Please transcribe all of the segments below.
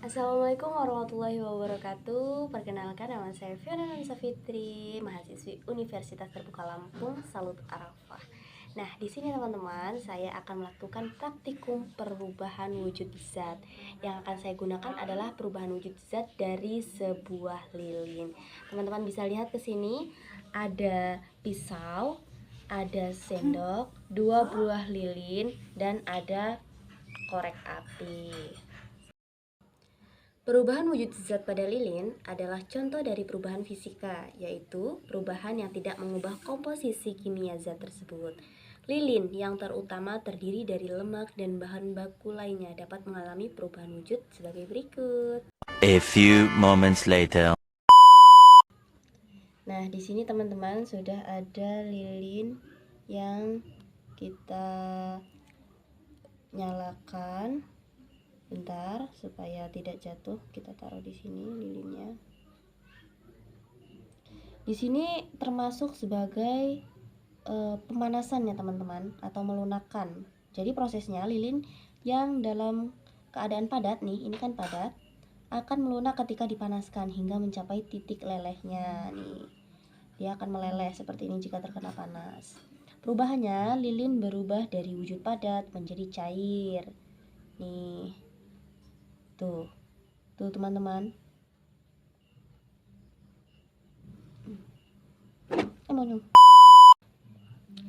Assalamualaikum warahmatullahi wabarakatuh. Perkenalkan, nama saya Fiona Nurisa Fitri, mahasiswi Universitas Terbuka Lampung, Salut Arafah. Nah, di sini teman-teman, saya akan melakukan praktikum perubahan wujud zat. Yang akan saya gunakan adalah perubahan wujud zat dari sebuah lilin. Teman-teman bisa lihat ke sini, ada pisau, ada sendok, dua buah lilin, dan ada korek api. Perubahan wujud zat pada lilin adalah contoh dari perubahan fisika, yaitu perubahan yang tidak mengubah komposisi kimia zat tersebut. Lilin yang terutama terdiri dari lemak dan bahan baku lainnya dapat mengalami perubahan wujud sebagai berikut. A few moments later. Nah, di sini teman-teman sudah ada lilin yang kita nyalakan. Bentar, supaya tidak jatuh, kita taruh di sini lilinnya. Di sini termasuk sebagai pemanasan ya teman-teman, atau melunakkan. Jadi prosesnya lilin yang dalam keadaan padat nih, ini kan padat, akan melunak ketika dipanaskan hingga mencapai titik lelehnya nih. Dia akan meleleh seperti ini jika terkena panas. Perubahannya, lilin berubah dari wujud padat menjadi cair. Nih. Tuh teman-teman.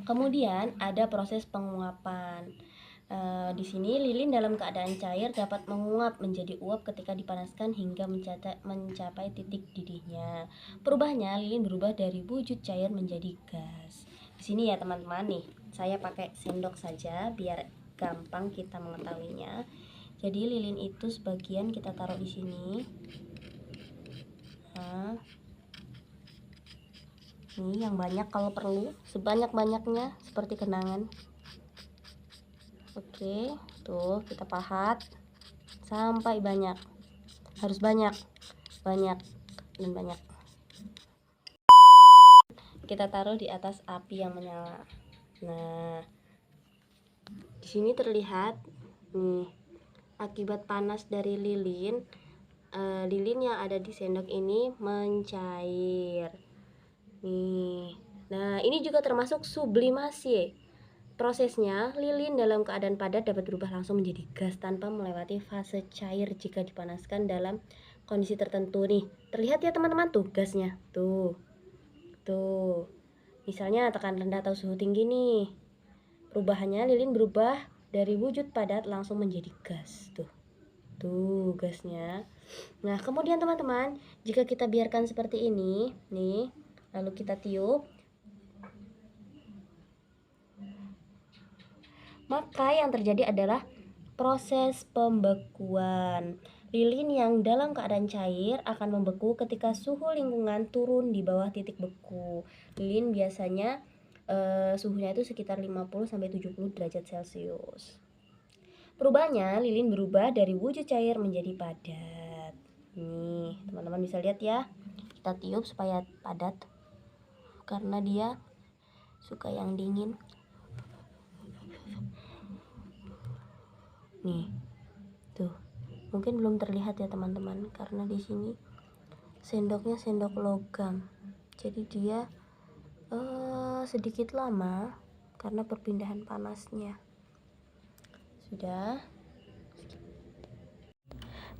Kemudian ada proses penguapan. Di sini lilin dalam keadaan cair dapat menguap menjadi uap ketika dipanaskan hingga mencapai titik didihnya. Perubahannya, lilin berubah dari wujud cair menjadi gas. Di sini ya teman-teman nih, saya pakai sendok saja biar gampang kita mengetahuinya. Jadi lilin itu sebagian kita taruh di sini. Nah, ini yang banyak kalau perlu, sebanyak-banyaknya seperti kenangan. Oke, tuh kita pahat sampai banyak. Harus banyak dan banyak. Kita taruh di atas api yang menyala. Nah, di sini terlihat nih, akibat panas dari lilin, lilin yang ada di sendok ini mencair. Nih. Nah, ini juga termasuk sublimasi. Prosesnya, lilin dalam keadaan padat dapat berubah langsung menjadi gas tanpa melewati fase cair jika dipanaskan dalam kondisi tertentu nih. Terlihat ya teman-teman tuh gasnya. Tuh. Misalnya tekanan rendah atau suhu tinggi nih. Perubahannya, lilin berubah dari wujud padat langsung menjadi gas. Tuh gasnya. Nah, kemudian teman-teman, jika kita biarkan seperti ini, nih, lalu kita tiup, maka yang terjadi adalah proses pembekuan. Lilin yang dalam keadaan cair akan membeku ketika suhu lingkungan turun di bawah titik beku. Lilin biasanya suhunya itu sekitar 50-70 derajat Celcius. Perubahannya, lilin berubah dari wujud cair menjadi padat. Nih, teman-teman bisa lihat ya. Kita tiup supaya padat, karena dia suka yang dingin. Nih, tuh, mungkin belum terlihat ya teman-teman, karena di sini sendoknya sendok logam, jadi dia sedikit lama karena perpindahan panasnya. Sudah.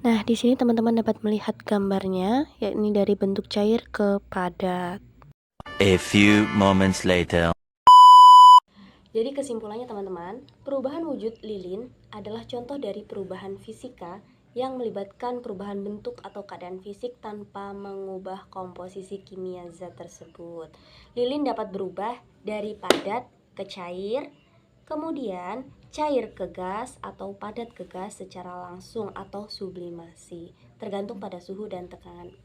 Nah, di sini teman-teman dapat melihat gambarnya, yakni dari bentuk cair ke padat. A few moments later. Jadi kesimpulannya teman-teman, perubahan wujud lilin adalah contoh dari perubahan fisika yang melibatkan perubahan bentuk atau keadaan fisik tanpa mengubah komposisi kimia zat tersebut. Lilin dapat berubah dari padat ke cair, kemudian cair ke gas atau padat ke gas secara langsung atau sublimasi, tergantung pada suhu dan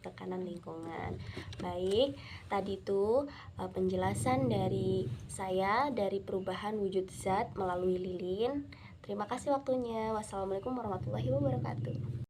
tekanan lingkungan. Baik, tadi itu penjelasan dari saya dari perubahan wujud zat melalui lilin. Terima kasih waktunya. Wassalamualaikum warahmatullahi wabarakatuh.